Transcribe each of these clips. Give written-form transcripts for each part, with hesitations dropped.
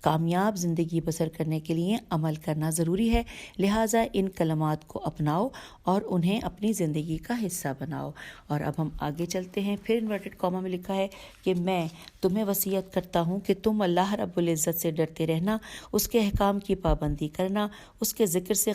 کامیاب زندگی بسر کرنے کے لیے عمل کرنا ضروری ہے، لہٰذا ان کلمات کو اپناؤ اور انہیں اپنی زندگی کا حصہ بناؤ۔ اور اب ہم آگے چلتے ہیں۔ پھر انورٹڈ کاما میں لکھا ہے کہ میں تمہیں وصیت کرتا ہوں کہ تم اللہ رب العزت سے ڈرتے رہنا، اس کے احکام کی پابندی کرنا، اس کے ذکر سے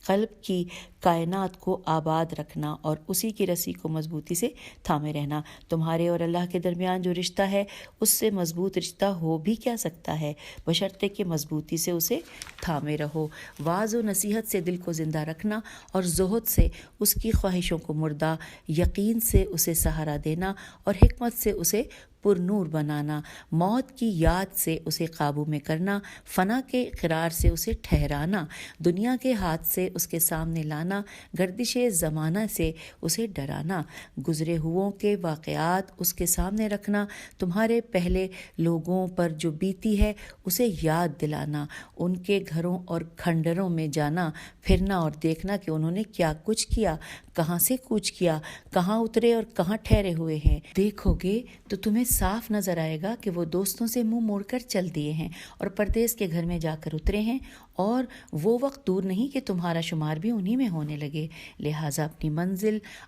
قلب کی کائنات کو آباد رکھنا اور اسی کی رسی کو مضبوطی سے تھامے رہنا۔ تمہارے اور اللہ کے درمیان جو رشتہ ہے اس سے مضبوط رشتہ ہو بھی کیا سکتا ہے، بشرطے کہ مضبوطی سے اسے تھامے رہو۔ واعظ و نصیحت سے دل کو زندہ رکھنا اور زہد سے اس کی خواہشوں کو مردہ، یقین سے اسے سہارا دینا اور حکمت سے اسے پر نور بنانا، موت کی یاد سے اسے قابو میں کرنا، فنا کے اقرار سے اسے ٹھہرانا، دنیا کے ہاتھ سے اس کے سامنے لانا، گردش زمانہ سے اسے ڈرانا، گزرے ہوئوں کے واقعات اس کے سامنے رکھنا، تمہارے پہلے لوگوں پر جو بیتی ہے اسے یاد دلانا، ان کے گھروں اور کھنڈروں میں جانا پھرنا اور دیکھنا کہ انہوں نے کیا کچھ کیا، کہاں سے کوچ کیا، کہاں اترے اور کہاں ٹھہرے ہوئے ہیں۔ دیکھو گے تو تمہیں صاف نظر آئے گا کہ وہ دوستوں سے منہ موڑ کر چل دیے ہیں اور پردیس کے گھر میں جا کر اترے ہیں، اور وہ وقت دور نہیں کہ تمہارا شمار بھی انہی میں ہونے لگے۔ لہٰذا اپنی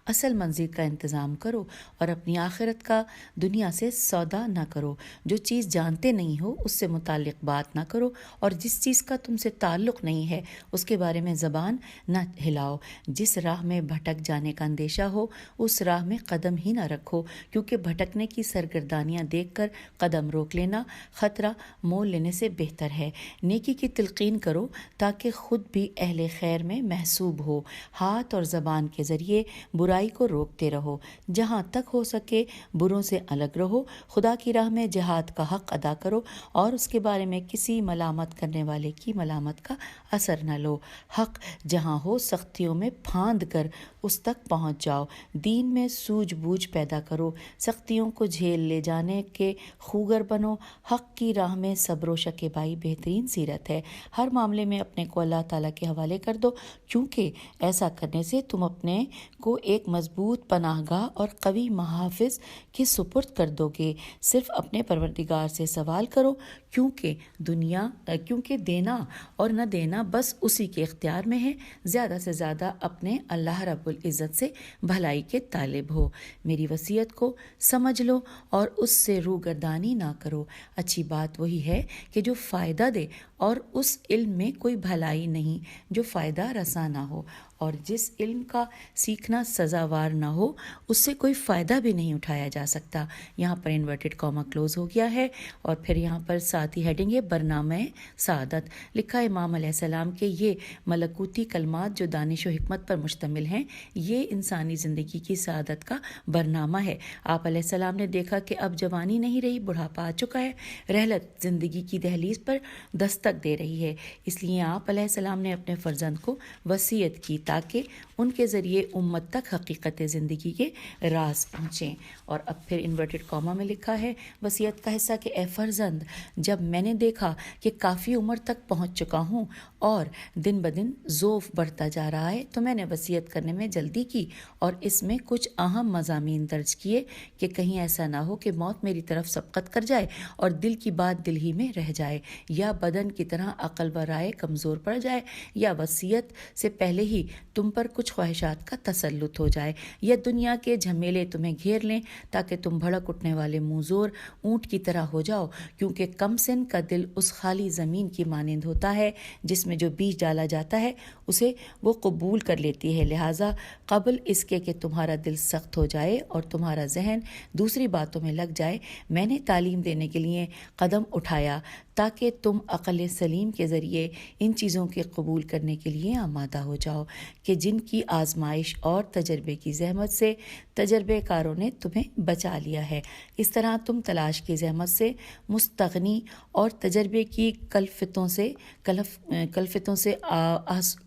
اصل منزل کا انتظام کرو اور اپنی آخرت کا دنیا سے سودا نہ کرو۔ جو چیز جانتے نہیں ہو اس سے متعلق بات نہ کرو، اور جس چیز کا تم سے تعلق نہیں ہے اس کے بارے میں زبان نہ ہلاؤ۔ جس راہ میں بھٹک جانے کا اندیشہ ہو اس راہ میں قدم ہی نہ رکھو، کیونکہ بھٹکنے کی سرگردانیاں دیکھ کر قدم روک لینا خطرہ مول لینے سے بہتر ہے۔ نیکی کی تلقین کرو تاکہ خود بھی اہل خیر میں محسوب ہو۔ ہاتھ اور زبان کے ذریعے برائی کو روکتے رہو، جہاں تک ہو سکے بروں سے الگ رہو۔ خدا کی راہ میں جہاد کا حق ادا کرو اور اس کے بارے میں کسی ملامت کرنے والے کی ملامت کا اثر نہ لو۔ حق جہاں ہو سختیوں میں پھاند کر اس تک پہنچ جاؤ۔ دین میں سوجھ بوجھ پیدا کرو، سختیوں کو جھیل لے جانے کے خوگر بنو۔ حق کی راہ میں صبر و شکیبائی بہترین سیرت ہے۔ ہر معاملے میں اپنے کو اللہ تعالیٰ کے حوالے کر دو، کیونکہ ایسا کرنے سے تم اپنے کو ایک مضبوط پناہ گاہ اور قوی محافظ کے سپرد کر دو گے۔ صرف اپنے پروردگار سے سوال کرو، کیونکہ دینا اور نہ دینا بس اسی کے اختیار میں ہے۔ زیادہ سے زیادہ اپنے اللہ رب العزت سے بھلائی کے طالب ہو۔ میری وصیت کو سمجھ لو اور اس سے روگردانی نہ کرو۔ اچھی بات وہی ہے کہ جو فائدہ دے، اور اس علم میں کوئی بھلائی نہیں جو فائدہ رساں نہ ہو، اور جس علم کا سیکھنا سزاوار نہ ہو اس سے کوئی فائدہ بھی نہیں اٹھایا جا سکتا۔ یہاں پر انورٹڈ کاما کلوز ہو گیا ہے، اور پھر یہاں پر ساتھ ہی ہیڈنگ ہے برنامہ سعادت۔ لکھا ہے امام علیہ السلام کے یہ ملکوتی کلمات جو دانش و حکمت پر مشتمل ہیں، یہ انسانی زندگی کی سعادت کا برنامہ ہے۔ آپ علیہ السلام نے دیکھا کہ اب جوانی نہیں رہی، بڑھاپا آ چکا ہے، رحلت زندگی کی دہلیز پر دستک دے رہی ہے۔ اس لیے آپ علیہ السلام نے اپنے فرزند کو وصیت کی تاکہ ان کے ذریعے امت تک حقیقت زندگی کے راز پہنچیں۔ اور اب پھر انورٹڈ کاما میں لکھا ہے وصیت کا حصہ کہ اے فرزند، جب میں نے دیکھا کہ کافی عمر تک پہنچ چکا ہوں اور دن بدن ذوف بڑھتا جا رہا ہے تو میں نے وصیت کرنے میں جلدی کی اور اس میں کچھ اہم مضامین درج کیے کہ کہیں ایسا نہ ہو کہ موت میری طرف سبقت کر جائے اور دل کی بات دل ہی میں رہ جائے، یا بدن کی طرح عقل و رائے کمزور پڑ جائے، یا وصیت سے پہلے ہی تم پر کچھ خواہشات کا تسلط ہو جائے، یا دنیا کے جھمیلے تمہیں گھیر لیں تاکہ تم بھڑک اٹھنے والے منظور اونٹ کی طرح ہو جاؤ، کیونکہ کم سن کا دل اس خالی زمین کی مانند ہوتا ہے جس میں جو بیج ڈالا جاتا ہے اسے وہ قبول کر لیتی ہے۔ لہٰذا قبل اس کے کہ تمہارا دل سخت ہو جائے اور تمہارا ذہن دوسری باتوں میں لگ جائے، میں نے تعلیم دینے کے لیے قدم اٹھایا تاکہ تم عقل سلیم کے ذریعے ان چیزوں کے قبول کرنے کے لیے آمادہ ہو جاؤ کہ جن کی آزمائش اور تجربے کی زحمت سے تجربے کاروں نے تمہیں بچا لیا ہے۔ اس طرح تم تلاش کی زحمت سے مستغنی اور تجربے کی کلفتوں سے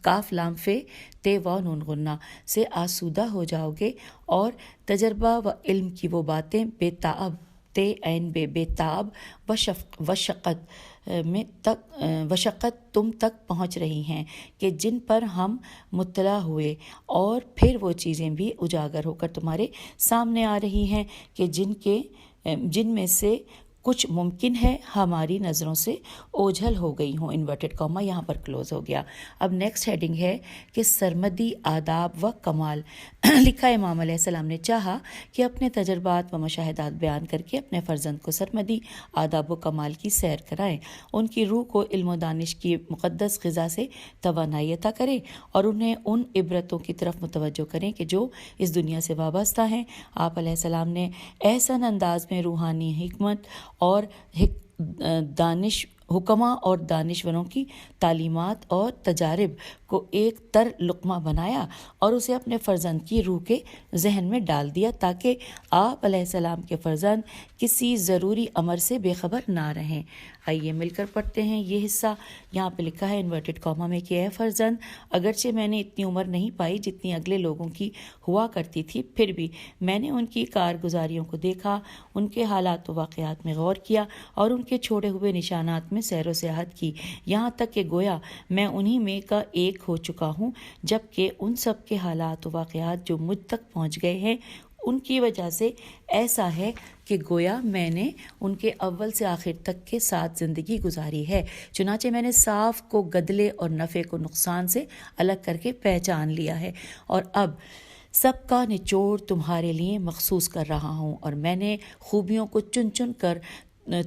کاف لام فے تے و نون غنہ سے آسودہ ہو جاؤ گے، اور تجربہ و علم کی وہ باتیں بے تاب تے عین بے تاب وشقت تم تک پہنچ رہی ہیں کہ جن پر ہم مطلع ہوئے، اور پھر وہ چیزیں بھی اجاگر ہو کر تمہارے سامنے آ رہی ہیں کہ جن میں سے کچھ ممکن ہے ہماری نظروں سے اوجھل ہو گئی ہوں، انورٹڈ کاما یہاں پر کلوز ہو گیا۔ اب نیکسٹ ہیڈنگ ہے کہ سرمدی آداب و کمال۔ لکھا امام علیہ السلام نے چاہا کہ اپنے تجربات و مشاہدات بیان کر کے اپنے فرزند کو سرمدی آداب و کمال کی سیر کرائیں، ان کی روح کو علم و دانش کی مقدس غذا سے توانائی عطا کریں اور انہیں ان عبرتوں کی طرف متوجہ کریں کہ جو اس دنیا سے وابستہ ہیں۔ آپ علیہ السلام نے احسن انداز میں روحانی حکمت اور حکماں اور دانشوروں کی تعلیمات اور تجارب کو ایک تر لقمہ بنایا اور اسے اپنے فرزند کی روح کے ذہن میں ڈال دیا تاکہ آپ علیہ السلام کے فرزند کسی ضروری امر سے بے خبر نہ رہیں۔ آئیے مل کر پڑھتے ہیں یہ حصہ۔ یہاں پہ لکھا ہے انورٹڈ کاما میں کہ اے فرزند، اگرچہ میں نے اتنی عمر نہیں پائی جتنی اگلے لوگوں کی ہوا کرتی تھی، پھر بھی میں نے ان کی کارگزاریوں کو دیکھا، ان کے حالات و واقعات میں غور کیا اور ان کے چھوڑے ہوئے نشانات میں سیر و سیاحت کی، یہاں تک کہ گویا میں انہی میں کا ایک ہو چکا ہوں، جبکہ ان سب کے حالات و واقعات جو مجھ تک پہنچ گئے ہیں ان کی وجہ سے ایسا ہے کہ گویا میں نے ان کے اول سے آخر تک کے ساتھ زندگی گزاری ہے، چنانچہ میں نے صاف کو گدلے اور نفع کو نقصان سے الگ کر کے پہچان لیا ہے، اور اب سب کا نچوڑ تمہارے لیے مخصوص کر رہا ہوں، اور میں نے خوبیوں کو چن چن کر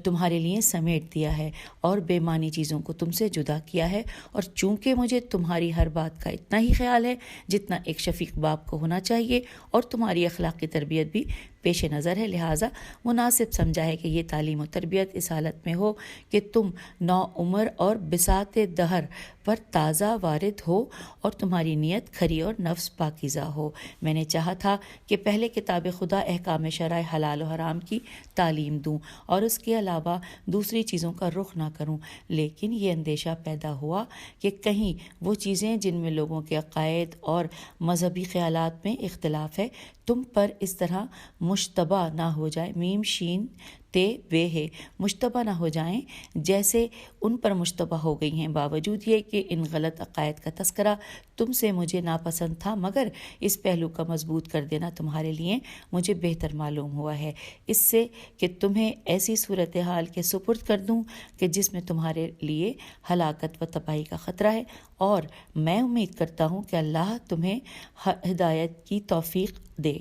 تمہارے لیے سمیٹ دیا ہے اور بے معنی چیزوں کو تم سے جدا کیا ہے، اور چونکہ مجھے تمہاری ہر بات کا اتنا ہی خیال ہے جتنا ایک شفیق باپ کو ہونا چاہیے، اور تمہاری اخلاقی تربیت بھی پیش نظر ہے، لہٰذا مناسب سمجھا ہے کہ یہ تعلیم و تربیت اس حالت میں ہو کہ تم نو عمر اور بساط دہر پر تازہ وارد ہو اور تمہاری نیت کھری اور نفس پاکیزہ ہو۔ میں نے چاہا تھا کہ پہلے کتاب خدا احکام شرع حلال و حرام کی تعلیم دوں اور اس کے علاوہ دوسری چیزوں کا رخ نہ کروں، لیکن یہ اندیشہ پیدا ہوا کہ کہیں وہ چیزیں جن میں لوگوں کے عقائد اور مذہبی خیالات میں اختلاف ہے تم پر اس طرح مشتبہ نہ ہو جائے، میم شین تے وے ہے، مشتبہ نہ ہو جائیں جیسے ان پر مشتبہ ہو گئی ہیں، باوجود یہ کہ ان غلط عقائد کا تذکرہ تم سے مجھے ناپسند تھا، مگر اس پہلو کا مضبوط کر دینا تمہارے لیے مجھے بہتر معلوم ہوا ہے، اس سے کہ تمہیں ایسی صورتحال کے سپرد کر دوں کہ جس میں تمہارے لیے ہلاکت و تباہی کا خطرہ ہے، اور میں امید کرتا ہوں کہ اللہ تمہیں ہدایت کی توفیق دے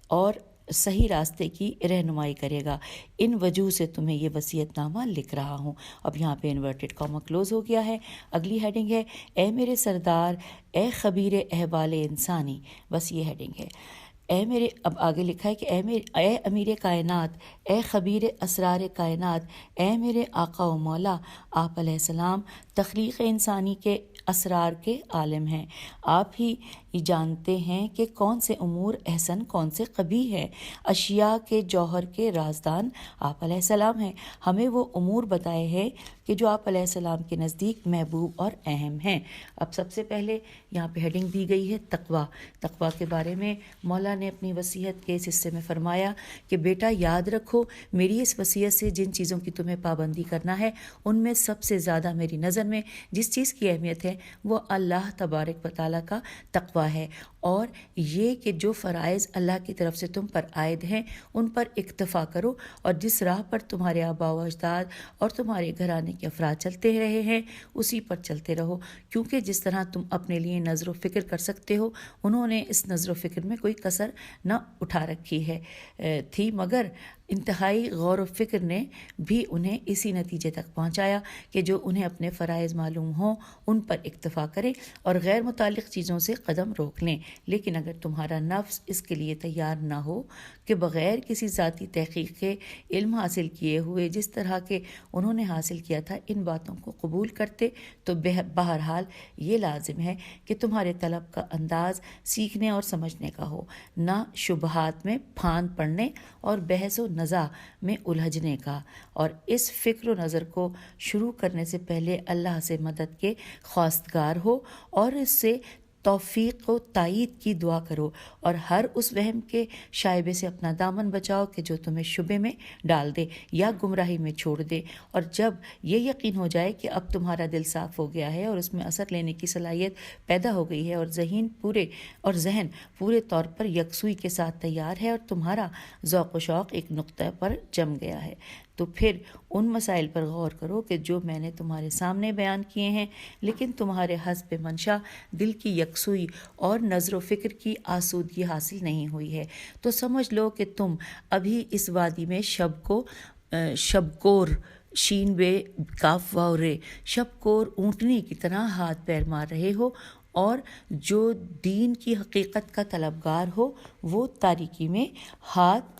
اور صحیح راستے کی رہنمائی کرے گا۔ ان وجوہ سے تمہیں یہ وصیت نامہ لکھ رہا ہوں۔ اب یہاں پہ انورٹڈ کاما کلوز ہو گیا ہے۔ اگلی ہیڈنگ ہے اے میرے سردار، اے خبیر احوال انسانی، بس یہ ہیڈنگ ہے۔ اب آگے لکھا ہے کہ اے امیر کائنات، اے خبیر اسرار کائنات، اے میرے آقا و مولا، آپ علیہ السلام تخلیق انسانی کے اسرار کے عالم ہیں، آپ ہی جانتے ہیں کہ کون سے امور احسن کون سے قبیح ہے، اشیاء کے جوہر کے رازدان آپ علیہ السلام ہیں، ہمیں وہ امور بتائے ہیں کہ جو آپ علیہ السلام کے نزدیک محبوب اور اہم ہیں۔ اب سب سے پہلے یہاں پہ ہیڈنگ دی گئی ہے تقویٰ۔ تقویٰ کے بارے میں مولا نے اپنی وصیت کے اس حصے میں فرمایا کہ بیٹا یاد رکھو، میری اس وصیت سے جن چیزوں کی تمہیں پابندی کرنا ہے ان میں سب سے زیادہ میری نظر میں جس چیز کی اہمیت ہے وہ اللہ تبارک و تعالیٰ کا تقویٰ ہے، اور یہ کہ جو فرائض اللہ کی طرف سے تم پر عائد ہیں ان پر اکتفا کرو، اور جس راہ پر تمہارے آباء و اجداد اور تمہارے گھرانے کے افراد چلتے رہے ہیں اسی پر چلتے رہو، کیونکہ جس طرح تم اپنے لیے نظر و فکر کر سکتے ہو انہوں نے اس نظر و فکر میں کوئی کسر نہ اٹھا رکھی تھی، مگر انتہائی غور و فکر نے بھی انہیں اسی نتیجے تک پہنچایا کہ جو انہیں اپنے فرائض معلوم ہوں ان پر اکتفا کریں اور غیر متعلق چیزوں سے قدم روک لیں، لیکن اگر تمہارا نفس اس کے لیے تیار نہ ہو کہ بغیر کسی ذاتی تحقیق کے علم حاصل کیے ہوئے جس طرح کے انہوں نے حاصل کیا تھا ان باتوں کو قبول کرتے، تو بہرحال یہ لازم ہے کہ تمہارے طلب کا انداز سیکھنے اور سمجھنے کا ہو، نہ شبہات میں پھاند پڑنے اور بحث و نزاع میں الجھنے کا، اور اس فکر و نظر کو شروع کرنے سے پہلے اللہ سے مدد کے خواستگار ہو اور اس سے توفیق و تائید کی دعا کرو، اور ہر اس وہم کے شائبے سے اپنا دامن بچاؤ کہ جو تمہیں شبے میں ڈال دے یا گمراہی میں چھوڑ دے، اور جب یہ یقین ہو جائے کہ اب تمہارا دل صاف ہو گیا ہے اور اس میں اثر لینے کی صلاحیت پیدا ہو گئی ہے اور ذہن پورے طور پر یکسوئی کے ساتھ تیار ہے اور تمہارا ذوق و شوق ایک نقطہ پر جم گیا ہے، تو پھر ان مسائل پر غور کرو کہ جو میں نے تمہارے سامنے بیان کیے ہیں، لیکن تمہارے حسب منشا دل کی یکسوئی اور نظر و فکر کی آسودگی حاصل نہیں ہوئی ہے، تو سمجھ لو کہ تم ابھی اس وادی میں شبکور شین بے کاف واو رے شبکور اونٹنی کی طرح ہاتھ پیر مار رہے ہو، اور جو دین کی حقیقت کا طلبگار ہو وہ تاریکی میں ہاتھ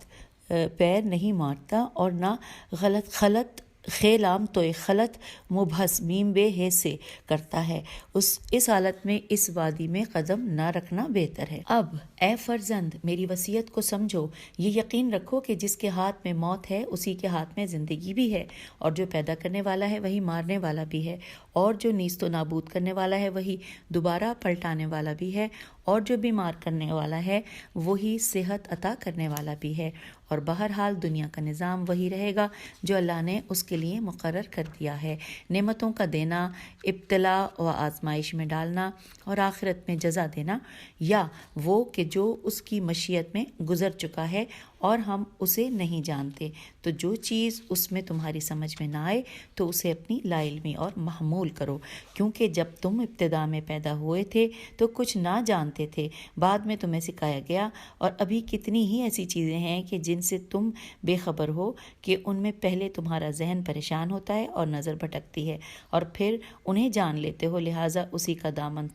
پیر نہیں مارتا اور نہ غلط خلط خیلام تو خلط مبحث میم بے ہے سے کرتا ہے۔ اس حالت میں اس وادی میں قدم نہ رکھنا بہتر ہے۔ اب اے فرزند میری وصیت کو سمجھو، یہ یقین رکھو کہ جس کے ہاتھ میں موت ہے اسی کے ہاتھ میں زندگی بھی ہے، اور جو پیدا کرنے والا ہے وہی مارنے والا بھی ہے، اور جو نیست و نابود کرنے والا ہے وہی دوبارہ پلٹانے والا بھی ہے، اور جو بیمار کرنے والا ہے وہی صحت عطا کرنے والا بھی ہے، اور بہرحال دنیا کا نظام وہی رہے گا جو اللہ نے اس کے لیے مقرر کر دیا ہے، نعمتوں کا دینا، ابتلا و آزمائش میں ڈالنا اور آخرت میں جزا دینا، یا وہ کہ جو اس کی مشیت میں گزر چکا ہے اور ہم اسے نہیں جانتے۔ تو جو چیز اس میں تمہاری سمجھ میں نہ آئے تو اسے اپنی لا علمی اور محمول کرو، کیونکہ جب تم ابتدا میں پیدا ہوئے تھے تو کچھ نہ جانتے تھے، بعد میں تمہیں سکھایا گیا، اور ابھی کتنی ہی ایسی چیزیں ہیں کہ جن سے تم بے خبر ہو کہ ان میں پہلے تمہارا ذہن پریشان ہوتا ہے اور نظر بھٹکتی ہے، اور پھر انہیں جان لیتے ہو، لہٰذا اسی کا دامن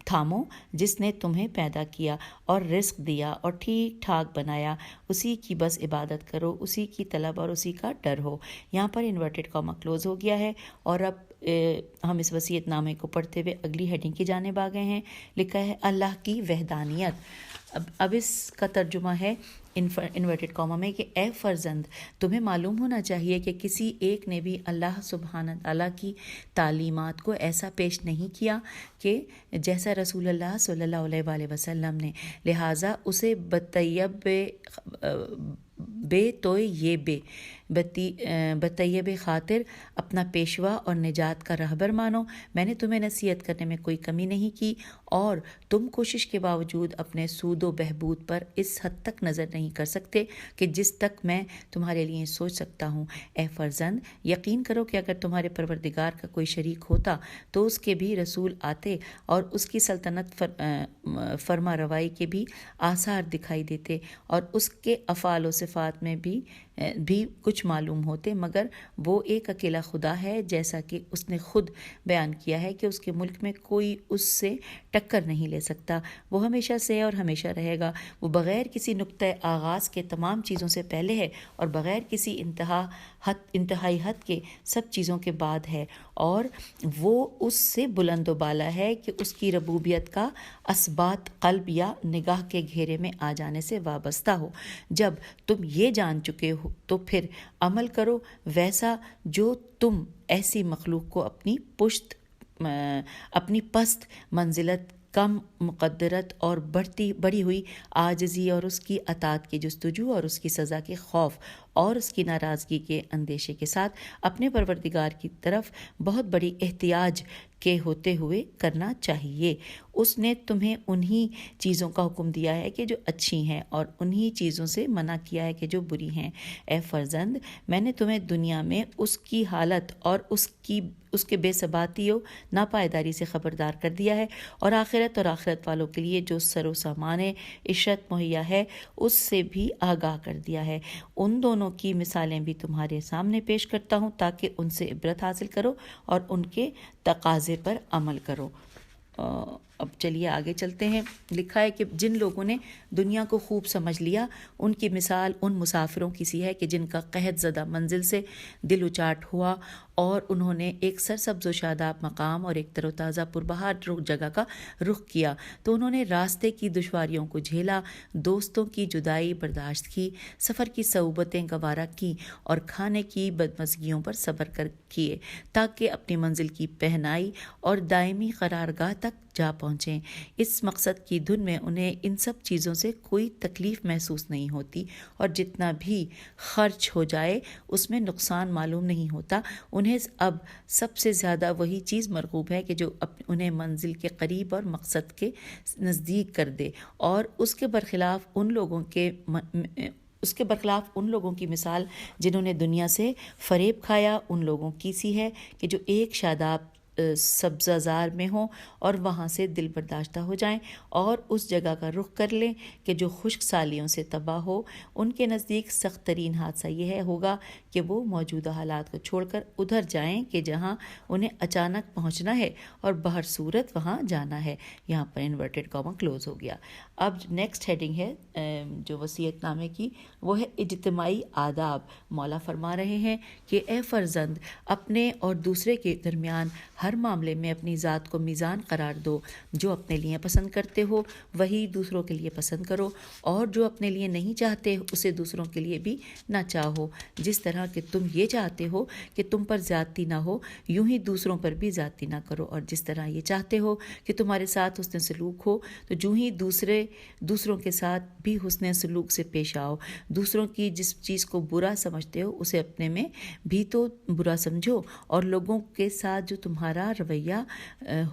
تھامو جس نے تمہیں پیدا کیا اور رزق دیا اور ٹھیک ٹھاک بنایا، اسی کی بس عبادت کرو، اسی کی طلب اور اسی کا ڈر ہو۔ یہاں پر انورٹڈ کاما کلوز ہو گیا ہے، اور اب ہم اس وصیت نامے کو پڑھتے ہوئے اگلی ہیڈنگ کی جانب آ گئے ہیں۔ لکھا ہے اللہ کی وحدانیت۔ اب اس کا ترجمہ ہے انورٹڈ کاما میں کہ اے فرزند تمہیں معلوم ہونا چاہیے کہ کسی ایک نے بھی اللہ سبحانہ تعالیٰ کی تعلیمات کو ایسا پیش نہیں کیا کہ جیسا رسول اللہ صلی اللہ علیہ وآلہ وسلم نے، لہٰذا اسے بطیب خاطر اپنا پیشوا اور نجات کا رہبر مانو۔ میں نے تمہیں نصیحت کرنے میں کوئی کمی نہیں کی، اور تم کوشش کے باوجود اپنے سود و بہبود پر اس حد تک نظر نہیں کر سکتے کہ جس تک میں تمہارے لیے سوچ سکتا ہوں۔ اے فرزند یقین کرو کہ اگر تمہارے پروردگار کا کوئی شریک ہوتا تو اس کے بھی رسول آتے اور اس کی سلطنت فرما روائی کے بھی آثار دکھائی دیتے، اور اس کے افعال و صفات میں بھی کچھ معلوم ہوتے، مگر وہ ایک اکیلا خدا ہے، جیسا کہ اس نے خود بیان کیا ہے کہ اس کے ملک میں کوئی اس سے ٹکر نہیں لے سکتا، وہ ہمیشہ سے اور ہمیشہ رہے گا، وہ بغیر کسی نقطۂ آغاز کے تمام چیزوں سے پہلے ہے اور بغیر کسی انتہائی حد کے سب چیزوں کے بعد ہے، اور وہ اس سے بلند و بالا ہے کہ اس کی ربوبیت کا اثبات قلب یا نگاہ کے گھیرے میں آ جانے سے وابستہ ہو۔ جب تم یہ جان چکے ہو تو پھر عمل کرو ویسا جو تم ایسی مخلوق کو اپنی پست منزلت، کم مقدرت اور بڑی ہوئی عاجزی اور اس کی اطاعت کی جستجو اور اس کی سزا کے خوف اور اس کی ناراضگی کے اندیشے کے ساتھ اپنے پروردگار کی طرف بہت بڑی احتیاج کے ہوتے ہوئے کرنا چاہیے۔ اس نے تمہیں انہی چیزوں کا حکم دیا ہے کہ جو اچھی ہیں اور انہی چیزوں سے منع کیا ہے کہ جو بری ہیں۔ اے فرزند میں نے تمہیں دنیا میں اس کی حالت اور اس کے بے ثباتی و ناپائیداری سے خبردار کر دیا ہے، اور آخرت والوں کے لیے جو سر و سامان عشرت مہیا ہے اس سے بھی آگاہ کر دیا ہے۔ ان دونوں کی مثالیں بھی تمہارے سامنے پیش کرتا ہوں تاکہ ان سے عبرت حاصل کرو اور ان کے تقاضے پر عمل کرو۔ اب چلیے آگے چلتے ہیں۔ لکھا ہے کہ جن لوگوں نے دنیا کو خوب سمجھ لیا ان کی مثال ان مسافروں کی سی ہے کہ جن کا قحط زدہ منزل سے دل اچاٹ ہوا اور انہوں نے ایک سرسبز و شاداب مقام اور ایک تر و تازہ پربہار جگہ کا رخ کیا، تو انہوں نے راستے کی دشواریوں کو جھیلا، دوستوں کی جدائی برداشت کی، سفر کی صعوبتیں گوارا کی اور کھانے کی بدمزگیوں پر صبر کیے تاکہ اپنی منزل کی پہنائی اور دائمی قرارگاہ تک جا پہنچیں۔ اس مقصد کی دھن میں انہیں ان سب چیزوں سے کوئی تکلیف محسوس نہیں ہوتی، اور جتنا بھی خرچ ہو جائے اس میں نقصان معلوم نہیں ہوتا۔ انہیں اب سب سے زیادہ وہی چیز مرغوب ہے کہ جو انہیں منزل کے قریب اور مقصد کے نزدیک کر دے، اور اس کے برخلاف اس کے برخلاف ان لوگوں کی مثال جنہوں نے دنیا سے فریب کھایا ان لوگوں کی سی ہے کہ جو ایک شاداب سبزہ زار میں ہوں اور وہاں سے دل برداشتہ ہو جائیں اور اس جگہ کا رخ کر لیں کہ جو خشک سالیوں سے تباہ ہو. ان کے نزدیک سخت ترین حادثہ یہ ہوگا کہ وہ موجودہ حالات کو چھوڑ کر ادھر جائیں کہ جہاں انہیں اچانک پہنچنا ہے اور بہر صورت وہاں جانا ہے. یہاں پر انورٹڈ کاما کلوز ہو گیا. اب نیکسٹ ہیڈنگ ہے جو وصیت نامے کی، وہ ہے اجتماعی آداب. مولا فرما رہے ہیں کہ اے فرزند، اپنے اور دوسرے کے درمیان ہر معاملے میں اپنی ذات کو میزان قرار دو. جو اپنے لیے پسند کرتے ہو وہی دوسروں کے لیے پسند کرو، اور جو اپنے لیے نہیں چاہتے اسے دوسروں کے لیے بھی نہ چاہو. جس طرح کہ تم یہ چاہتے ہو کہ تم پر زیادتی نہ ہو، یوں ہی دوسروں پر بھی زیادتی نہ کرو. اور جس طرح یہ چاہتے ہو کہ تمہارے ساتھ حسن سلوک ہو، تو جو ہی دوسروں کے ساتھ بھی حسن سلوک سے پیش آؤ. دوسروں کی جس چیز کو برا سمجھتے ہو اسے اپنے میں بھی تو برا سمجھو، اور لوگوں کے ساتھ جو تمہارا رویہ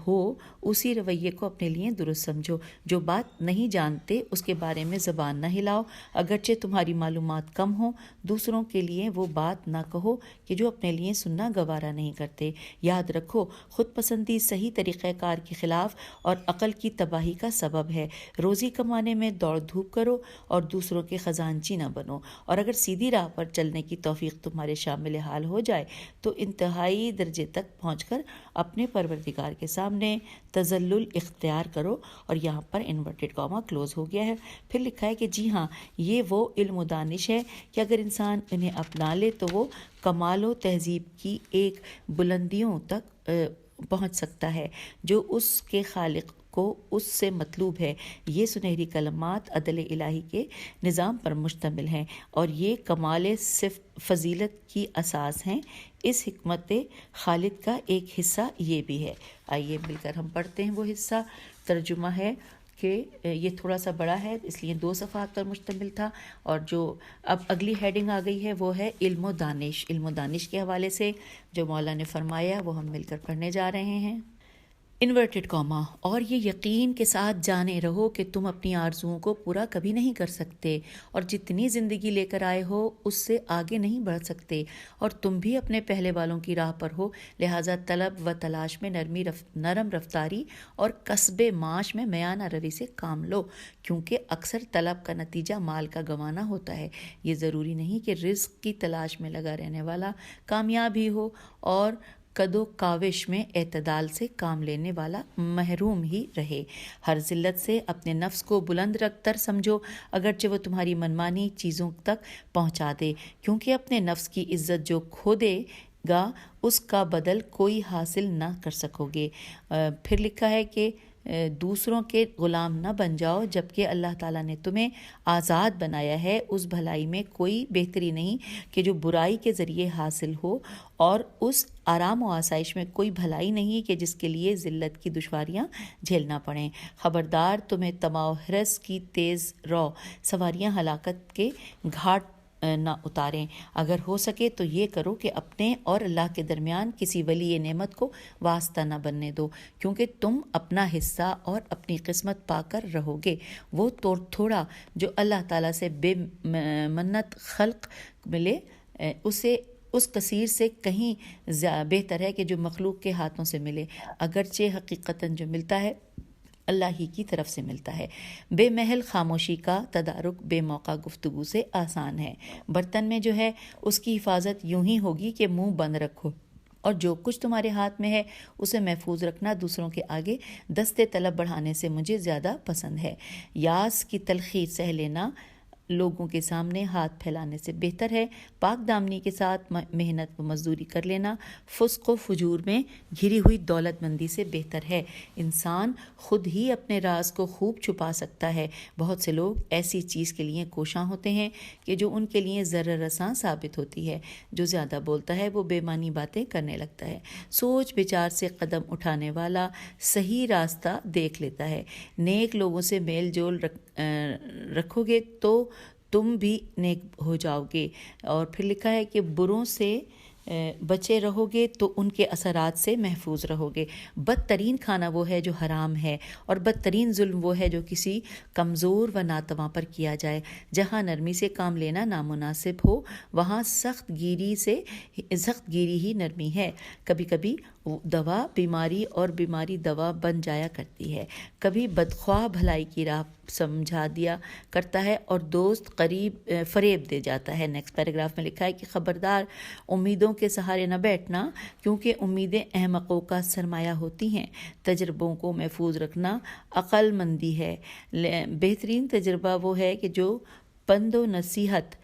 ہو اسی رویے کو اپنے لیے درست سمجھو. جو بات نہیں جانتے اس کے بارے میں زبان نہ ہلاؤ، اگرچہ تمہاری معلومات کم ہوں. دوسروں کے لیے وہ بات نہ کہو کہ جو اپنے لیے سننا گوارا نہیں کرتے. یاد رکھو، خود پسندی صحیح طریقہ کار کے خلاف اور عقل کی تباہی کا سبب ہے. روزی کمانے میں دوڑ دھوپ کرو اور دوسروں کے خزانچی نہ بنو. اور اگر سیدھی راہ پر چلنے کی توفیق تمہارے شامل حال ہو جائے تو انتہائی درجے تک پہنچ کر اپنے پروردگار کے سامنے تذلل اختیار کرو. اور یہاں پر انورٹڈ کاما کلوز ہو گیا ہے. پھر لکھا ہے کہ جی ہاں، یہ وہ علم و دانش ہے کہ اگر انسان انہیں اپنا لے تو وہ کمال و تہذیب کی ایک بلندیوں تک پہنچ سکتا ہے جو اس کے خالق کو اس سے مطلوب ہے. یہ سنہری کلمات عدل الہی کے نظام پر مشتمل ہیں اور یہ کمال فضیلت کی اساس ہیں. اس حکمت خالد کا ایک حصہ یہ بھی ہے. آئیے مل کر ہم پڑھتے ہیں وہ حصہ. ترجمہ ہے کہ یہ تھوڑا سا بڑا ہے اس لیے 2 صفحات پر مشتمل تھا، اور جو اب اگلی ہیڈنگ آ گئی ہے وہ ہے علم و دانش. علم و دانش کے حوالے سے جو مولا نے فرمایا وہ ہم مل کر پڑھنے جا رہے ہیں. انورٹڈ کاما، اور یہ یقین کے ساتھ جانے رہو کہ تم اپنی آرزوؤں کو پورا کبھی نہیں کر سکتے، اور جتنی زندگی لے کر آئے ہو اس سے آگے نہیں بڑھ سکتے، اور تم بھی اپنے پہلے والوں کی راہ پر ہو. لہٰذا طلب و تلاش میں نرم رفتاری اور کسب معاش میں میانہ روی سے کام لو، کیونکہ اکثر طلب کا نتیجہ مال کا گنوانا ہوتا ہے. یہ ضروری نہیں کہ رزق کی تلاش میں لگا رہنے والا کامیاب ہی ہو، اور کد و کاوش میں اعتدال سے کام لینے والا محروم ہی رہے. ہر ذلت سے اپنے نفس کو بلند رکھ کر سمجھو، اگرچہ وہ تمہاری منمانی چیزوں تک پہنچا دے، کیونکہ اپنے نفس کی عزت جو کھو دے گا اس کا بدل کوئی حاصل نہ کر سکو گے. پھر لکھا ہے کہ دوسروں کے غلام نہ بن جاؤ، جبکہ اللہ تعالیٰ نے تمہیں آزاد بنایا ہے. اس بھلائی میں کوئی بہتری نہیں کہ جو برائی کے ذریعے حاصل ہو، اور اس آرام و آسائش میں کوئی بھلائی نہیں کہ جس کے لیے ذلت کی دشواریاں جھیلنا پڑیں. خبردار، تمہیں طمع و حرص کی تیز رو سواریاں ہلاکت کے گھاٹ نہ اتاریں. اگر ہو سکے تو یہ کرو کہ اپنے اور اللہ کے درمیان کسی ولی نعمت کو واسطہ نہ بننے دو، کیونکہ تم اپنا حصہ اور اپنی قسمت پا کر رہو گے. وہ تھوڑا جو اللہ تعالیٰ سے بے منت خلق ملے اسے اس کثیر سے کہیں بہتر ہے کہ جو مخلوق کے ہاتھوں سے ملے، اگرچہ حقیقتاً جو ملتا ہے اللہ ہی کی طرف سے ملتا ہے. بے محل خاموشی کا تدارک بے موقع گفتگو سے آسان ہے. برتن میں جو ہے اس کی حفاظت یوں ہی ہوگی کہ منہ بند رکھو، اور جو کچھ تمہارے ہاتھ میں ہے اسے محفوظ رکھنا دوسروں کے آگے دستے طلب بڑھانے سے مجھے زیادہ پسند ہے. یاس کی تلخی سہ لینا لوگوں کے سامنے ہاتھ پھیلانے سے بہتر ہے. پاک دامنی کے ساتھ محنت و مزدوری کر لینا فسق و فجور میں گھری ہوئی دولت مندی سے بہتر ہے. انسان خود ہی اپنے راز کو خوب چھپا سکتا ہے. بہت سے لوگ ایسی چیز کے لیے کوشاں ہوتے ہیں کہ جو ان کے لیے ضرر رساں ثابت ہوتی ہے. جو زیادہ بولتا ہے وہ بے معنی باتیں کرنے لگتا ہے. سوچ بچار سے قدم اٹھانے والا صحیح راستہ دیکھ لیتا ہے. نیک لوگوں سے میل جول رکھو گے تو تم بھی نیک ہو جاؤ گے. اور پھر لکھا ہے کہ بروں سے بچے رہو گے تو ان کے اثرات سے محفوظ رہو گے۔ بدترین کھانا وہ ہے جو حرام ہے، اور بدترین ظلم وہ ہے جو کسی کمزور و ناتواں پر کیا جائے۔ جہاں نرمی سے کام لینا نامناسب ہو وہاں سخت گیری ہی نرمی ہے۔ کبھی کبھی دوا بیماری اور بیماری دوا بن جایا کرتی ہے۔ کبھی بدخواہ بھلائی کی راہ سمجھا دیا کرتا ہے اور دوست قریب فریب دے جاتا ہے۔ نیکسٹ پیراگراف میں لکھا ہے کہ خبردار، امیدوں کے سہارے نہ بیٹھنا، کیونکہ امیدیں احمقوں کا سرمایہ ہوتی ہیں۔ تجربوں کو محفوظ رکھنا عقل مندی ہے۔ بہترین تجربہ وہ ہے کہ جو پند و نصیحت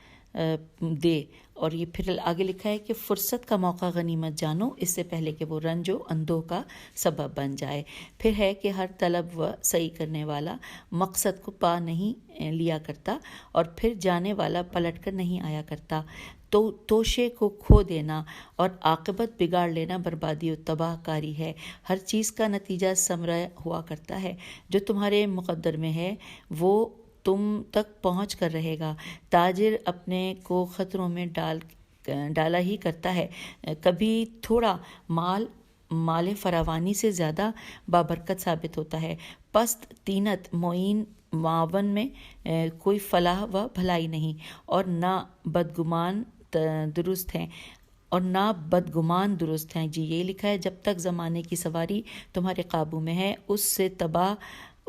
دے۔ اور یہ پھر آگے لکھا ہے کہ فرصت کا موقع غنیمت جانو، اس سے پہلے کہ وہ رنج و اندوہ کا سبب بن جائے۔ پھر ہے کہ ہر طلب و سعی کرنے والا مقصد کو پا نہیں لیا کرتا، اور پھر جانے والا پلٹ کر نہیں آیا کرتا۔ تو توشے کو کھو دینا اور عاقبت بگاڑ لینا بربادی و تباہ کاری ہے۔ ہر چیز کا نتیجہ ثمرہ ہوا کرتا ہے۔ جو تمہارے مقدر میں ہے وہ تم تک پہنچ کر رہے گا۔ تاجر اپنے کو خطروں میں ڈالا ہی کرتا ہے۔ کبھی تھوڑا مال فراوانی سے زیادہ بابرکت ثابت ہوتا ہے۔ پست طینت معاون میں کوئی فلاح و بھلائی نہیں، اور نہ بدگمان درست ہیں۔ جی یہ لکھا ہے، جب تک زمانے کی سواری تمہارے قابو میں ہے اس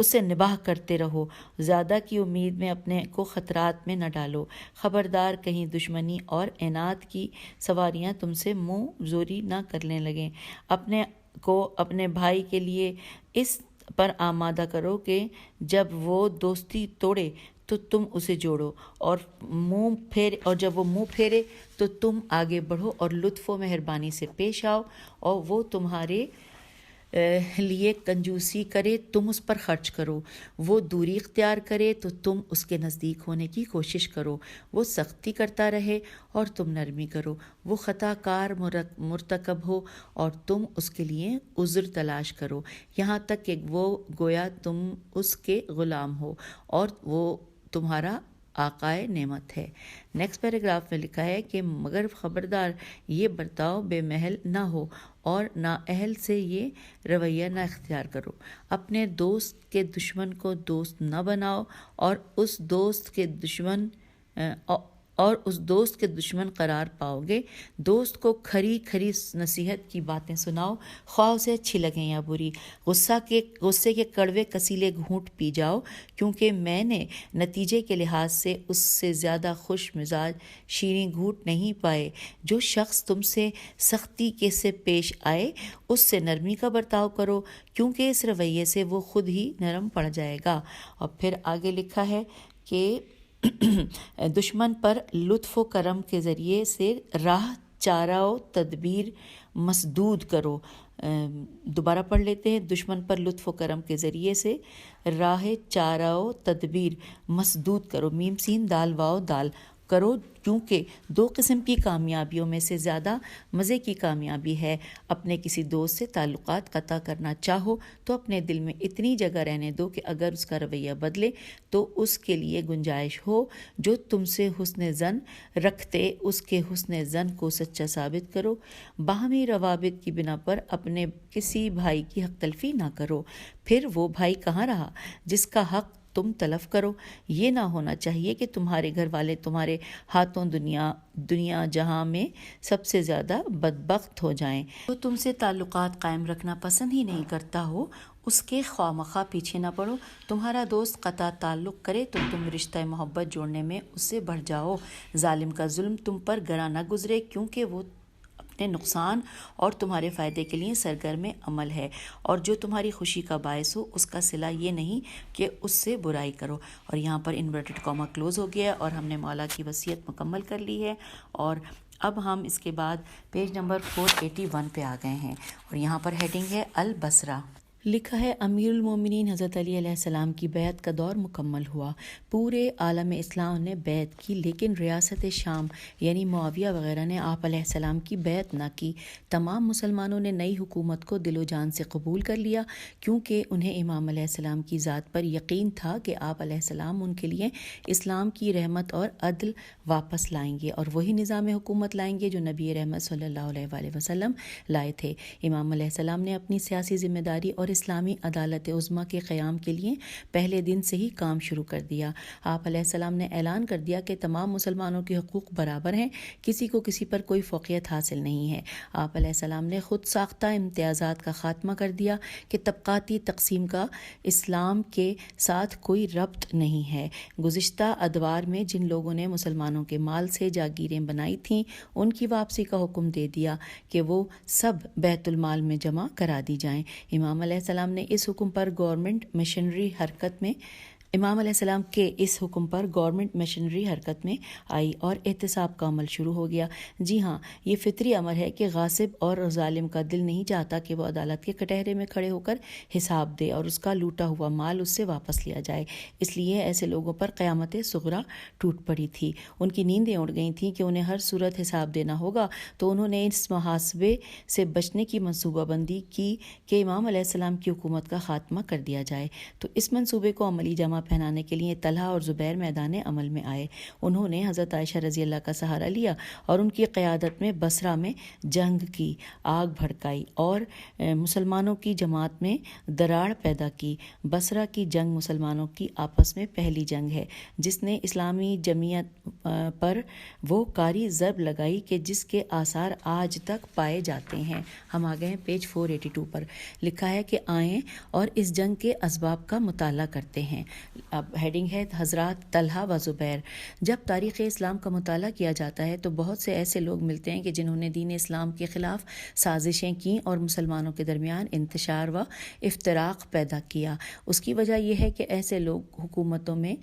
سے نباہ کرتے رہو۔ زیادہ کی امید میں اپنے کو خطرات میں نہ ڈالو۔ خبردار، کہیں دشمنی اور عناد کی سواریاں تم سے منہ زوری نہ کرنے لگیں۔ اپنے کو اپنے بھائی کے لیے اس پر آمادہ کرو کہ جب وہ دوستی توڑے تو تم اسے جوڑو، اور جب وہ منہ پھیرے تو تم آگے بڑھو اور لطف و مہربانی سے پیش آؤ، اور وہ تمہارے لیے کنجوسی کرے تم اس پر خرچ کرو، وہ دوری اختیار کرے تو تم اس کے نزدیک ہونے کی کوشش کرو، وہ سختی کرتا رہے اور تم نرمی کرو، وہ خطا کار مرتکب ہو اور تم اس کے لیے عذر تلاش کرو، یہاں تک کہ وہ گویا تم اس کے غلام ہو اور وہ تمہارا آقائے نعمت ہے۔ نیکسٹ پیراگراف میں لکھا ہے کہ مگر خبردار، یہ برتاؤ بے محل نہ ہو اور نااہل سے یہ رویہ نہ اختیار کرو۔ اپنے دوست کے دشمن کو دوست نہ بناؤ، اور اس دوست کے دشمن قرار پاؤ گے۔ دوست کو کھری نصیحت کی باتیں سناؤ، خواہ اسے اچھی لگیں یا بری۔ غصے کے کڑوے کسیلے گھونٹ پی جاؤ، کیونکہ میں نے نتیجے کے لحاظ سے اس سے زیادہ خوش مزاج شیریں گھونٹ نہیں پائے۔ جو شخص تم سے سختی کے سے پیش آئے اس سے نرمی کا برتاؤ کرو، کیونکہ اس رویے سے وہ خود ہی نرم پڑ جائے گا۔ اور پھر آگے لکھا ہے کہ دشمن پر لطف و کرم کے ذریعے سے راہ چارہ و تدبیر مسدود کرو۔ دوبارہ پڑھ لیتے ہیں۔ دشمن پر لطف و کرم کے ذریعے سے راہ چارہ و تدبیر مسدود کرو، میم سین دال واو دال کرو، کیونکہ دو قسم کی کامیابیوں میں سے زیادہ مزے کی کامیابی ہے۔ اپنے کسی دوست سے تعلقات قطع کرنا چاہو تو اپنے دل میں اتنی جگہ رہنے دو کہ اگر اس کا رویہ بدلے تو اس کے لیے گنجائش ہو۔ جو تم سے حسن زن رکھتے اس کے حسن زن کو سچا ثابت کرو۔ باہمی روابط کی بنا پر اپنے کسی بھائی کی حق تلفی نہ کرو، پھر وہ بھائی کہاں رہا جس کا حق تم تلف کرو۔ یہ نہ ہونا چاہیے کہ تمہارے گھر والے تمہارے ہاتھوں دنیا جہاں میں سب سے زیادہ بدبخت ہو جائیں۔ جو تم سے تعلقات قائم رکھنا پسند ہی نہیں کرتا ہو اس کے خواہ مخواہ پیچھے نہ پڑو۔ تمہارا دوست قطع تعلق کرے تو تم رشتہ محبت جوڑنے میں اس سے بڑھ جاؤ۔ ظالم کا ظلم تم پر گراں نہ گزرے، کیونکہ وہ اپنے نقصان اور تمہارے فائدے کے لیے سرگرم عمل ہے، اور جو تمہاری خوشی کا باعث ہو اس کا صلہ یہ نہیں کہ اس سے برائی کرو۔ اور یہاں پر انورٹڈ کاما کلوز ہو گیا اور ہم نے مولا کی وصیت مکمل کر لی ہے، اور اب ہم اس کے بعد پیج نمبر 481 پہ آ گئے ہیں، اور یہاں پر ہیڈنگ ہے البصرہ۔ لکھا ہے امیر المومنین حضرت علی علیہ السلام کی بیعت کا دور مکمل ہوا، پورے عالم اسلام نے بیعت کی، لیکن ریاست شام یعنی معاویہ وغیرہ نے آپ علیہ السلام کی بیعت نہ کی۔ تمام مسلمانوں نے نئی حکومت کو دل و جان سے قبول کر لیا، کیونکہ انہیں امام علیہ السلام کی ذات پر یقین تھا کہ آپ علیہ السلام ان کے لیے اسلام کی رحمت اور عدل واپس لائیں گے اور وہی نظام حکومت لائیں گے جو نبی رحمت صلی اللہ علیہ وآلہ وسلم لائے تھے۔ امام علیہ السلام نے اپنی سیاسی ذمہ داری اور اسلامی عدالت عظمیٰ کے قیام کے لیے پہلے دن سے ہی کام شروع کر دیا۔ آپ علیہ السلام نے اعلان کر دیا کہ تمام مسلمانوں کے حقوق برابر ہیں، کسی کو کسی پر کوئی فوقیت حاصل نہیں ہے۔ آپ علیہ السلام نے خود ساختہ امتیازات کا خاتمہ کر دیا کہ طبقاتی تقسیم کا اسلام کے ساتھ کوئی ربط نہیں ہے۔ گزشتہ ادوار میں جن لوگوں نے مسلمانوں کے مال سے جاگیریں بنائی تھیں ان کی واپسی کا حکم دے دیا کہ وہ سب بیت المال میں جمع کرا دی جائیں۔ امام علیہ السلام کے اس حکم پر گورنمنٹ مشنری حرکت میں آئی اور احتساب کا عمل شروع ہو گیا۔ جی ہاں، یہ فطری امر ہے کہ غاصب اور ظالم کا دل نہیں چاہتا کہ وہ عدالت کے کٹہرے میں کھڑے ہو کر حساب دے اور اس کا لوٹا ہوا مال اس سے واپس لیا جائے۔ اس لیے ایسے لوگوں پر قیامت صغریٰ ٹوٹ پڑی تھی، ان کی نیندیں اڑ گئی تھیں کہ انہیں ہر صورت حساب دینا ہوگا، تو انہوں نے اس محاسبے سے بچنے کی منصوبہ بندی کی کہ امام علیہ السلام کی حکومت کا خاتمہ کر دیا جائے۔ تو اس منصوبے کو عملی جامہ پہنانے کے لیے طلحہ اور زبیر میدان عمل میں آئے۔ انہوں نے حضرت عائشہ رضی اللہ کا سہارا لیا اور ان کی قیادت میں بصرہ میں جنگ کی آگ بھڑکائی اور مسلمانوں کی جماعت میں دراڑ پیدا کی۔ بصرہ کی جنگ مسلمانوں کی آپس میں پہلی جنگ ہے جس نے اسلامی جمعیت پر وہ کاری ضرب لگائی کہ جس کے آثار آج تک پائے جاتے ہیں۔ ہم آ گئے ہیں پیج 482 پر۔ لکھا ہے کہ آئیں اور اس جنگ کے اسباب کا مطالعہ کرتے ہیں۔ اب ہیڈنگ ہے حضرات طلحہ و زبیر۔ جب تاریخ اسلام کا مطالعہ کیا جاتا ہے تو بہت سے ایسے لوگ ملتے ہیں کہ جنہوں نے دین اسلام کے خلاف سازشیں کیں اور مسلمانوں کے درمیان انتشار و افتراق پیدا کیا۔ اس کی وجہ یہ ہے کہ ایسے لوگ حکومتوں میں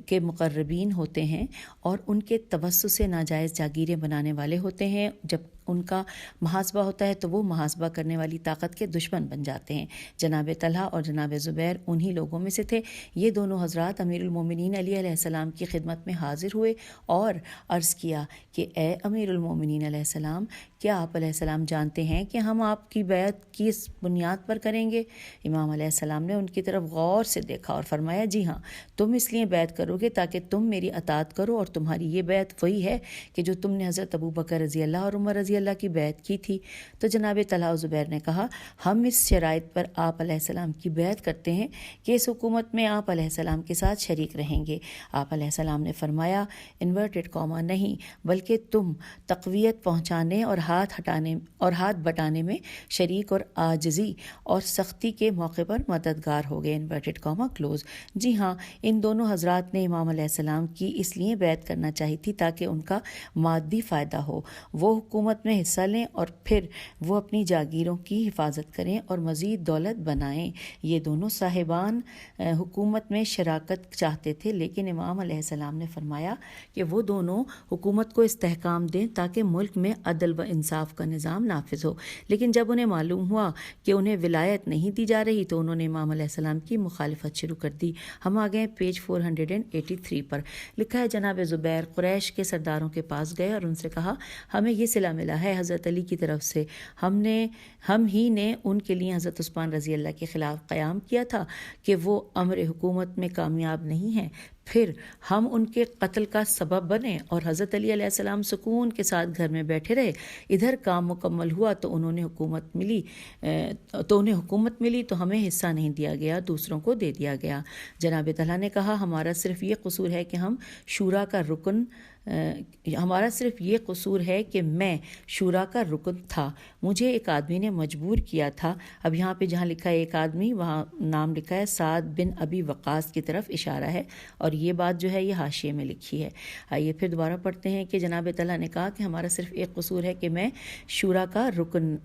کے مقربین ہوتے ہیں اور ان کے توسط سے ناجائز جاگیریں بنانے والے ہوتے ہیں۔ جب ان کا محاسبہ ہوتا ہے تو وہ محاسبہ کرنے والی طاقت کے دشمن بن جاتے ہیں۔ جناب طلحہ اور جناب زبیر انہی لوگوں میں سے تھے۔ یہ دونوں حضرات امیر المومنین علی علیہ السلام کی خدمت میں حاضر ہوئے اور عرض کیا کہ اے امیر المومنین علیہ السلام، کیا آپ علیہ السلام جانتے ہیں کہ ہم آپ کی بیعت کس بنیاد پر کریں گے؟ امام علیہ السلام نے ان کی طرف غور سے دیکھا اور فرمایا، جی ہاں، تم اس لیے بیعت کرو گے تاکہ تم میری اطاعت کرو، اور تمہاری یہ بیعت وہی ہے کہ جو تم نے حضرت ابوبکر رضی اللہ اور عمر رضی اللہ کی بیعت کی تھی۔ تو جناب طلحہ و زبیر نے کہا، ہم اس شرائط پر آپ علیہ السلام کی بیعت کرتے ہیں کہ اس حکومت میں آپ علیہ السلام کے ساتھ شریک رہیں گے۔ آپ علیہ السلام نے فرمایا، انورٹڈ کاما نہیں، بلکہ تم تقویت پہنچانے اور ہاتھ بٹانے میں شریک اور عاجزی اور سختی کے موقع پر مددگار ہو گئے، انورٹڈ کاما کلوز۔ جی ہاں، ان دونوں حضرات نے امام علیہ السلام کی اس لیے بیعت کرنا چاہی تھی تاکہ ان کا مادی فائدہ ہو، وہ حکومت میں حصہ لیں اور پھر وہ اپنی جاگیروں کی حفاظت کریں اور مزید دولت بنائیں۔ یہ دونوں صاحبان حکومت میں شراکت چاہتے تھے، لیکن امام علیہ السلام نے فرمایا کہ وہ دونوں حکومت کو استحکام دیں تاکہ ملک میں عدل و انصاف کا نظام نافذ ہو۔ لیکن جب انہیں معلوم ہوا کہ انہیں ولایت نہیں دی جا رہی تو انہوں نے امام علیہ السلام کی مخالفت شروع کر دی۔ ہم آ گئے پیج 483 پر۔ لکھا ہے جناب زبیر قریش کے سرداروں کے پاس گئے اور ان سے کہا، ہمیں یہ صلہ ملا ہے حضرت علی کی طرف سے، ہم ہی نے ان کے لیے حضرت عثمان رضی اللہ کے خلاف قیام کیا تھا کہ وہ امر حکومت میں کامیاب نہیں ہیں، پھر ہم ان کے قتل کا سبب بنے اور حضرت علی علیہ السلام سکون کے ساتھ گھر میں بیٹھے رہے۔ ادھر کام مکمل ہوا تو انہیں حکومت ملی تو ہمیں حصہ نہیں دیا گیا، دوسروں کو دے دیا گیا۔ جناب طلحہ نے کہا، ہمارا صرف یہ قصور ہے کہ میں شورا کا رکن تھا، مجھے ایک آدمی نے مجبور کیا تھا۔ اب یہاں پہ جہاں لکھا ہے ایک آدمی، وہاں نام لکھا ہے سعد بن ابی وقاص کی طرف اشارہ ہے، اور یہ بات جو ہے یہ حاشیے میں لکھی ہے۔ آئیے پھر دوبارہ پڑھتے ہیں کہ جناب طلحہ نے کہا کہ ہمارا صرف ایک قصور ہے کہ میں شورا کا رکن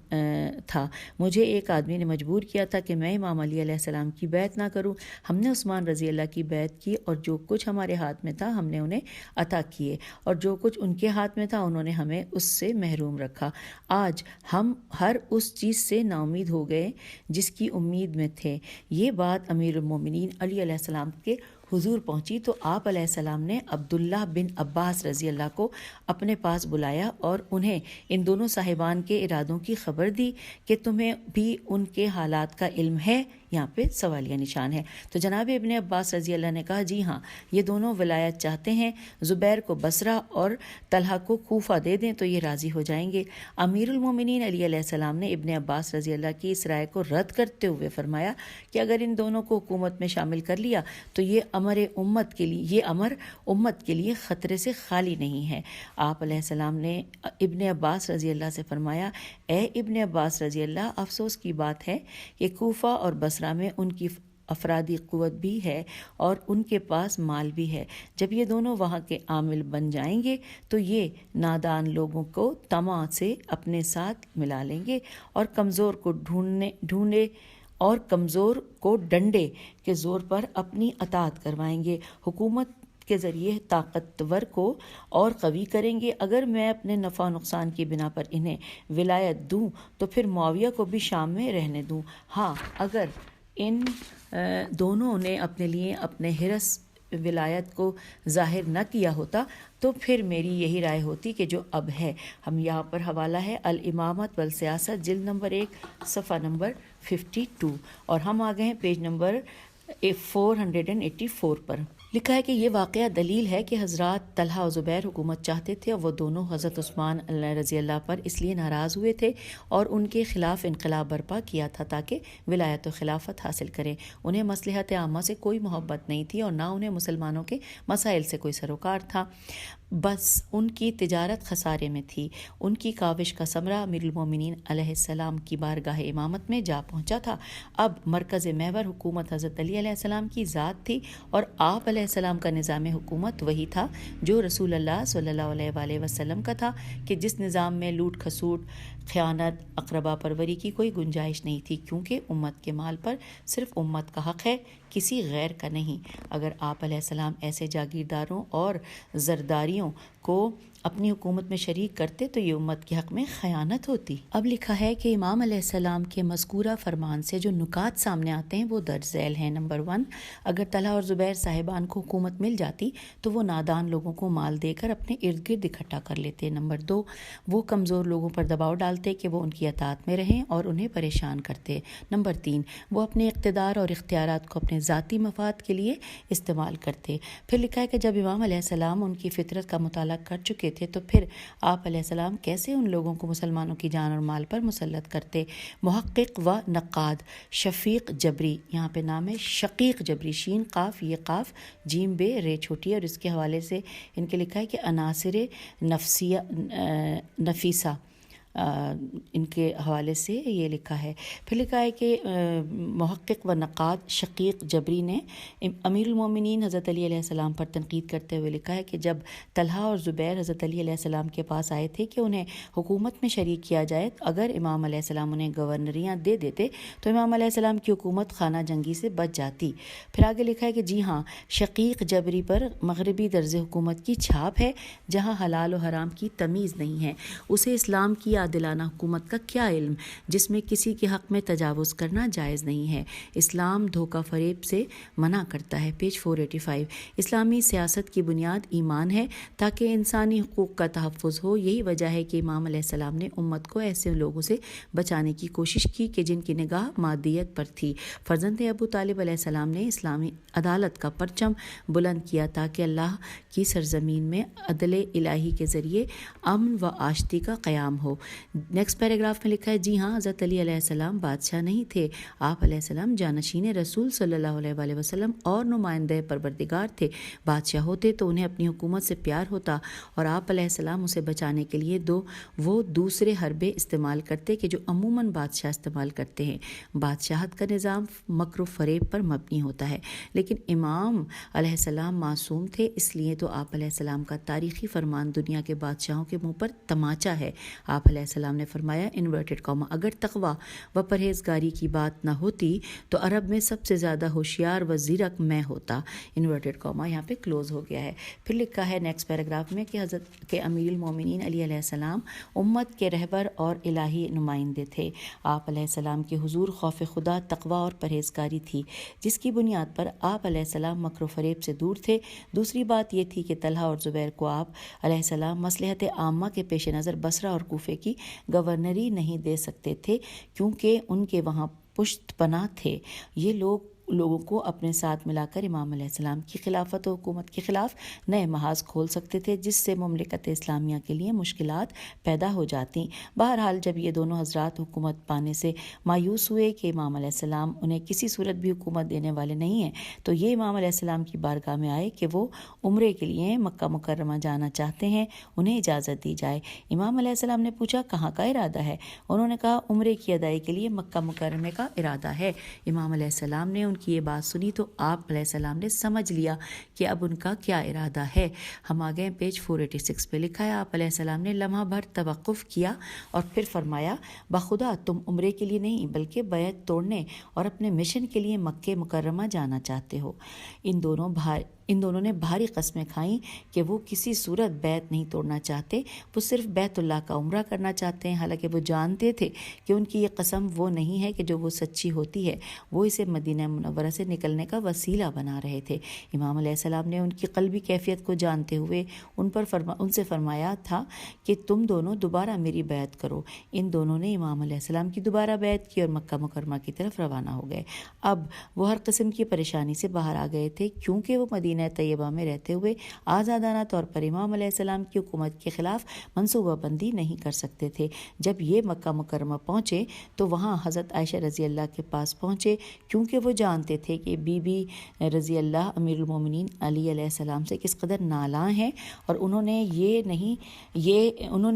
تھا، مجھے ایک آدمی نے مجبور کیا تھا کہ میں امام علی علیہ السلام کی بیعت نہ کروں۔ ہم نے عثمان رضی اللہ کی بیعت کی اور جو کچھ ہمارے ہاتھ میں تھا ہم نے انہیں عطا کیے۔ اور جو کچھ ان کے ہاتھ میں تھا انہوں نے ہمیں اس سے محروم رکھا۔ آج ہم ہر اس چیز سے نا امید ہو گئے جس کی امید میں تھے۔ یہ بات امیر المومنین علی علیہ السلام کے حضور پہنچی تو آپ علیہ السلام نے عبداللہ بن عباس رضی اللہ کو اپنے پاس بلایا اور انہیں ان دونوں صاحبان کے ارادوں کی خبر دی کہ تمہیں بھی ان کے حالات کا علم ہے؟ یہاں پہ سوالیہ نشان ہے۔ تو جناب ابن عباس رضی اللہ نے کہا جی ہاں، یہ دونوں ولایت چاہتے ہیں، زبیر کو بصرہ اور طلحہ کو کوفہ دے دیں تو یہ راضی ہو جائیں گے۔ امیر المومنین علی علیہ السلام نے ابن عباس رضی اللہ کی اس رائے کو رد کرتے ہوئے فرمایا کہ اگر ان دونوں کو حکومت میں شامل کر لیا تو یہ امر امت کے لیے خطرے سے خالی نہیں ہے۔ آپ علیہ السلام نے ابن عباس رضی اللہ سے فرمایا اے ابن عباس رضی اللہ، افسوس کی بات ہے کہ کوفہ اور بصرہ میں ان کی افرادی قوت بھی ہے اور ان کے پاس مال بھی ہے۔ جب یہ دونوں وہاں کے عامل بن جائیں گے تو یہ نادان لوگوں کو طمع سے اپنے ساتھ ملا لیں گے اور کمزور کو ڈنڈے کے زور پر اپنی اطاعت کروائیں گے، حکومت کے ذریعے طاقتور کو اور قوی کریں گے۔ اگر میں اپنے نفع و نقصان کی بنا پر انہیں ولایت دوں تو پھر معاویہ کو بھی شام میں رہنے دوں۔ ہاں، اگر ان دونوں نے اپنے لیے اپنے حرص ولایت کو ظاہر نہ کیا ہوتا تو پھر میری یہی رائے ہوتی کہ جو اب ہے۔ ہم یہاں پر حوالہ ہے الامامت والسیاست، جلد نمبر 1 صفحہ نمبر 52، اور ہم آ گئے ہیں پیج نمبر 484 پر۔ لکھا ہے کہ یہ واقعہ دلیل ہے کہ حضرات طلحہ و زبیر حکومت چاہتے تھے اور وہ دونوں حضرت عثمان رضی اللہ پر اس لیے ناراض ہوئے تھے اور ان کے خلاف انقلاب برپا کیا تھا تاکہ ولایت و خلافت حاصل کریں۔ انہیں مصلحت عامہ سے کوئی محبت نہیں تھی اور نہ انہیں مسلمانوں کے مسائل سے کوئی سروکار تھا، بس ان کی تجارت خسارے میں تھی۔ ان کی کاوش کا ثمرہ امیر المومنین علیہ السلام کی بارگاہ امامت میں جا پہنچا تھا۔ اب مرکز محور حکومت حضرت علی علیہ السلام کی ذات تھی اور آپ علیہ السلام کا نظام حکومت وہی تھا جو رسول اللہ صلی اللہ علیہ وآلہ وسلم کا تھا کہ جس نظام میں لوٹ کھسوٹ، خیانت، اقربا پروری کی کوئی گنجائش نہیں تھی، کیونکہ امت کے مال پر صرف امت کا حق ہے، کسی غیر کا نہیں۔ اگر آپ علیہ السلام ایسے جاگیرداروں اور زرداریوں کو اپنی حکومت میں شریک کرتے تو یہ امت کے حق میں خیانت ہوتی۔ اب لکھا ہے کہ امام علیہ السلام کے مذکورہ فرمان سے جو نکات سامنے آتے ہیں وہ درج ذیل ہیں۔ نمبر 1، اگر طلحہ اور زبیر صاحبان کو حکومت مل جاتی تو وہ نادان لوگوں کو مال دے کر اپنے ارد گرد اکٹھا کر لیتے۔ نمبر 2، وہ کمزور لوگوں پر دباؤ ڈالتے کہ وہ ان کی اطاعت میں رہیں اور انہیں پریشان کرتے۔ نمبر 3، وہ اپنے اقتدار اور اختیارات کو اپنے ذاتی مفاد کے لیے استعمال کرتے۔ پھر لکھا ہے کہ جب امام علیہ السلام ان کی فطرت کا مطالعہ کر چکے تھے تو پھر آپ علیہ السلام کیسے ان لوگوں کو مسلمانوں کی جان اور مال پر مسلط کرتے۔ محقق و نقاد شفیق جبری، یہاں پہ نام ہے شقیق جبری، شین قاف یہ قاف جیم بے رے چھوٹی، اور اس کے حوالے سے ان کے لکھا ہے کہ عناصر نفیسہ، ان کے حوالے سے یہ لکھا ہے۔ پھر لکھا ہے کہ محقق و نقاد شقیق جبری نے امیر المومنین حضرت علی علیہ السلام پر تنقید کرتے ہوئے لکھا ہے کہ جب طلحہ اور زبیر حضرت علی علیہ السلام کے پاس آئے تھے کہ انہیں حکومت میں شریک کیا جائے، اگر امام علیہ السلام انہیں گورنریاں دے دیتے تو امام علیہ السلام کی حکومت خانہ جنگی سے بچ جاتی۔ پھر آگے لکھا ہے کہ جی ہاں، شقیق جبری پر مغربی طرز حکومت کی چھاپ ہے جہاں حلال و حرام کی تمیز نہیں ہے۔ اسے اسلام کی عادلانہ حکومت کا کیا علم جس میں کسی کے حق میں تجاوز کرنا جائز نہیں ہے۔ اسلام دھوکہ فریب سے منع کرتا ہے۔ پیج 485۔ اسلامی سیاست کی بنیاد ایمان ہے تاکہ انسانی حقوق کا تحفظ ہو۔ یہی وجہ ہے کہ امام علیہ السلام نے امت کو ایسے لوگوں سے بچانے کی کوشش کی کہ جن کی نگاہ مادیت پر تھی۔ فرزند ابو طالب علیہ السلام نے اسلامی عدالت کا پرچم بلند کیا تاکہ اللہ کی سرزمین میں عدل الہی کے ذریعے امن و آشتی کا قیام ہو۔ نیکسٹ پیراگراف میں لکھا ہے جی ہاں، حضرت علی علیہ السلام بادشاہ نہیں تھے، آپ علیہ السلام جانشین رسول صلی اللہ علیہ وآلہ وسلم اور نمائندہ پروردگار تھے۔ بادشاہ ہوتے تو انہیں اپنی حکومت سے پیار ہوتا اور آپ علیہ السلام اسے بچانے کے لیے وہ دوسرے حربے استعمال کرتے کہ جو عموماً بادشاہ استعمال کرتے ہیں۔ بادشاہت کا نظام مکر و فریب پر مبنی ہوتا ہے، لیکن امام علیہ السلام معصوم تھے، اس لیے تو آپ علیہ السلام کا تاریخی فرمان دنیا کے بادشاہوں کے منہ پر تماچا ہے۔ آپ علیہ علیہ السلام نے فرمایا انورٹڈ کاما اگر تقوی و پرہیزگاری کی بات نہ ہوتی تو عرب میں سب سے زیادہ ہوشیار و زیرک میں ہوتا، انورٹڈ کاما یہاں پہ کلوز ہو گیا ہے۔ پھر لکھا ہے نیکسٹ پیراگراف میں کہ حضرت کے امیر المومنین علی علیہ السلام امت کے رہبر اور الہی نمائندے تھے۔ آپ علیہ السلام کے حضور خوف خدا، تقوی اور پرہیزگاری تھی، جس کی بنیاد پر آپ علیہ السلام مکر و فریب سے دور تھے۔ دوسری بات یہ تھی کہ طلحہ اور زبیر کو آپ علیہ السلام مصلحت عامہ کے پیش نظر بصرہ اور کوفے کی گورنری نہیں دے سکتے تھے، کیونکہ ان کے وہاں پشت پناہ تھے۔ یہ لوگوں کو اپنے ساتھ ملا کر امام علیہ السلام کی خلافت و حکومت کے خلاف نئے محاذ کھول سکتے تھے، جس سے مملکت اسلامیہ کے لیے مشکلات پیدا ہو جاتی۔ بہرحال جب یہ دونوں حضرات حکومت پانے سے مایوس ہوئے کہ امام علیہ السلام انہیں کسی صورت بھی حکومت دینے والے نہیں ہیں، تو یہ امام علیہ السلام کی بارگاہ میں آئے کہ وہ عمرے کے لیے مکہ مکرمہ جانا چاہتے ہیں، انہیں اجازت دی جائے۔ امام علیہ السلام نے پوچھا کہاں کا ارادہ ہے؟ انہوں نے کہا عمرے کی ادائی کے لیے مکہ مکرمہ کا ارادہ ہے۔ امام علیہ السلام نے ان کی یہ بات سنی تو آپ علیہ السلام نے سمجھ لیا کہ اب ان کا کیا ارادہ ہے۔ ہم آگے پیج 486 پہ لکھا ہے آپ علیہ السلام نے لمحہ بھر توقف کیا اور پھر فرمایا بخدا تم عمرے کے لیے نہیں بلکہ بیعت توڑنے اور اپنے مشن کے لیے مکہ مکرمہ جانا چاہتے ہو۔ ان دونوں نے بھاری قسمیں کھائیں کہ وہ کسی صورت بیعت نہیں توڑنا چاہتے، وہ صرف بیت اللہ کا عمرہ کرنا چاہتے ہیں، حالانکہ وہ جانتے تھے کہ ان کی یہ قسم وہ نہیں ہے کہ جو وہ سچی ہوتی ہے، وہ اسے مدینہ منورہ سے نکلنے کا وسیلہ بنا رہے تھے۔ امام علیہ السلام نے ان کی قلبی کیفیت کو جانتے ہوئے ان سے فرمایا تھا کہ تم دونوں دوبارہ میری بیعت کرو۔ ان دونوں نے امام علیہ السلام کی دوبارہ بیعت کی اور مکہ مکرمہ کی طرف روانہ ہو گئے۔ اب وہ ہر قسم کی پریشانی سے باہر آ گئے تھے، کیونکہ وہ مدینہ طیبہ میں رہتے ہوئے آزادانہ طور پر امام علیہ السلام کی حکومت کے خلاف منصوبہ بندی نہیں کر سکتے تھے۔ جب یہ مکہ مکرمہ پہنچے تو وہاں حضرت عائشہ رضی اللہ کے پاس پہنچے، کیونکہ وہ جانتے تھے کہ بی بی رضی اللہ امیر المومنین علی علیہ السلام سے کس قدر نالاں ہیں، اور انہوں نے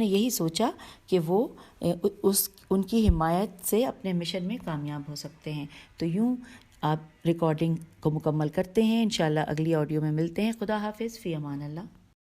یہی سوچا کہ وہ ان کی حمایت سے اپنے مشن میں کامیاب ہو سکتے ہیں۔ تو یوں آپ ریکارڈنگ کو مکمل کرتے ہیں، انشاءاللہ اگلی آڈیو میں ملتے ہیں۔ خدا حافظ، فی امان اللہ۔